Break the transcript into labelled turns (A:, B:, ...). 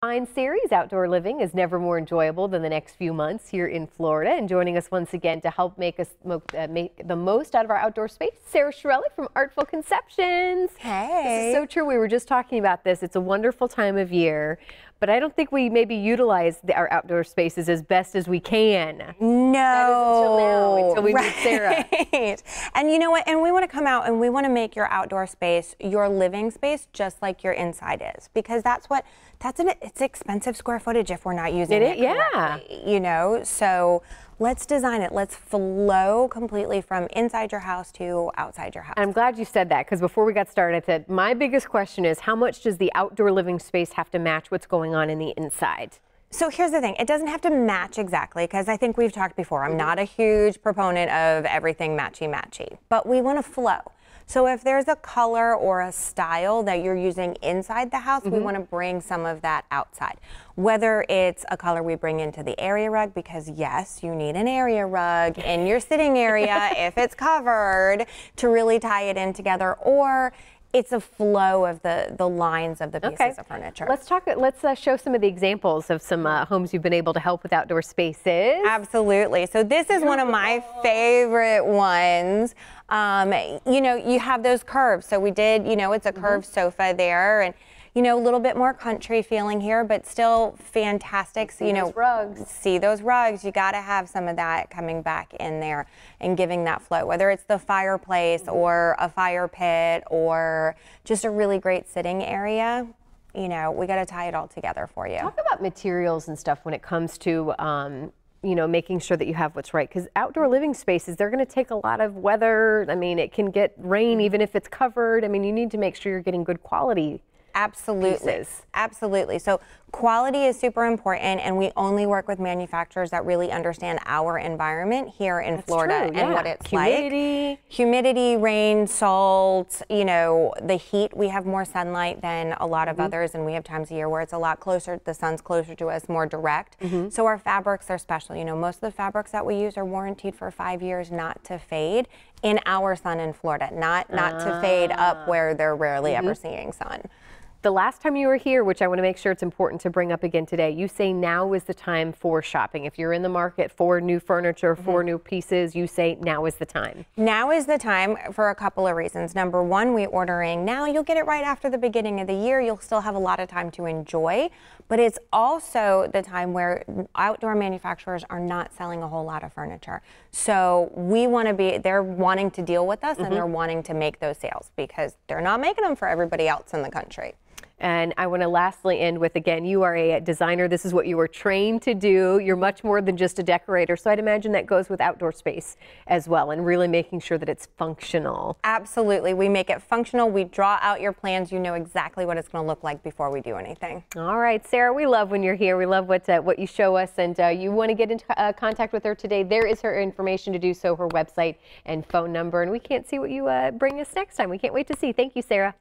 A: Pine series, Outdoor Living is never more enjoyable than the next few months here in Florida. And joining us once again to help make the most out of our outdoor space, Sarah Shirelli from Artful Conceptions.
B: Hey.
A: This is so true. We were just talking about this. It's a wonderful time of year, but I don't think we maybe utilize our outdoor spaces as best as we can.
B: No.
A: That is until now, until we meet Sarah.
B: And you know what? And we want to come out and we want to make your outdoor space your living space just like your inside is, because it's expensive square footage if we're not using it correctly, you know? So let's design it. Let's flow completely from inside your house to outside your house.
A: I'm glad you said that, because before we got started, I said my biggest question is, how much does the outdoor living space have to match what's going on in the inside?
B: So here's the thing, it doesn't have to match exactly, because I think we've talked before, I'm not a huge proponent of everything matchy-matchy, but we want to flow. So if there's a color or a style that you're using inside the house, we want to bring some of that outside. Whether it's a color we bring into the area rug, because yes, you need an area rug in your sitting area if it's covered to really tie it in together, or it's a flow of the lines of the pieces of furniture.
A: Let's show some of the examples of some homes you've been able to help with outdoor spaces.
B: Absolutely. So this is one of my favorite ones. You know, you have those curves. So we did, you know, it's a curved sofa there, and you know, a little bit more country feeling here, but still fantastic. So, you know, see those rugs. You got to have some of that coming back in there and giving that flow, whether it's the fireplace or a fire pit or just a really great sitting area. You know, we got to tie it all together for you.
A: Talk about materials and stuff when it comes to you know, making sure that you have what's right, because outdoor living spaces, they're going to take a lot of weather. I mean, it can get rain even if it's covered. I mean, you need to make sure you're getting good quality.
B: Absolutely. Absolutely. So quality is super important, and we only work with manufacturers that really understand our environment here in Florida and what it's like. Humidity, rain, salt, you know, the heat. We have more sunlight than a lot of others, and we have times a year where it's a lot closer, the sun's closer to us, more direct. So our fabrics are special. You know, most of the fabrics that we use are warranted for 5 years not to fade in our sun in Florida, not to fade up where they're rarely ever seeing sun.
A: The last time you were here, which I want to make sure it's important to bring up again today, you say now is the time for shopping. If you're in the market for new furniture, for new pieces, you say now is the time.
B: Now is the time for a couple of reasons. Number one, we're ordering now. You'll get it right after the beginning of the year. You'll still have a lot of time to enjoy, but it's also the time where outdoor manufacturers are not selling a whole lot of furniture. So we want to be, they're wanting to deal with us and they're wanting to make those sales because they're not making them for everybody else in the country.
A: And I want to lastly end with, again, you are a designer. This is what you were trained to do. You're much more than just a decorator. So I'd imagine that goes with outdoor space as well, and really making sure that it's functional.
B: Absolutely. We make it functional. We draw out your plans. You know exactly what it's going to look like before we do anything.
A: All right, Sarah, we love when you're here. We love what you show us, and you want to get into contact with her today. There is her information to do so, her website and phone number, and we can't see what you bring us next time. We can't wait to see. Thank you, Sarah.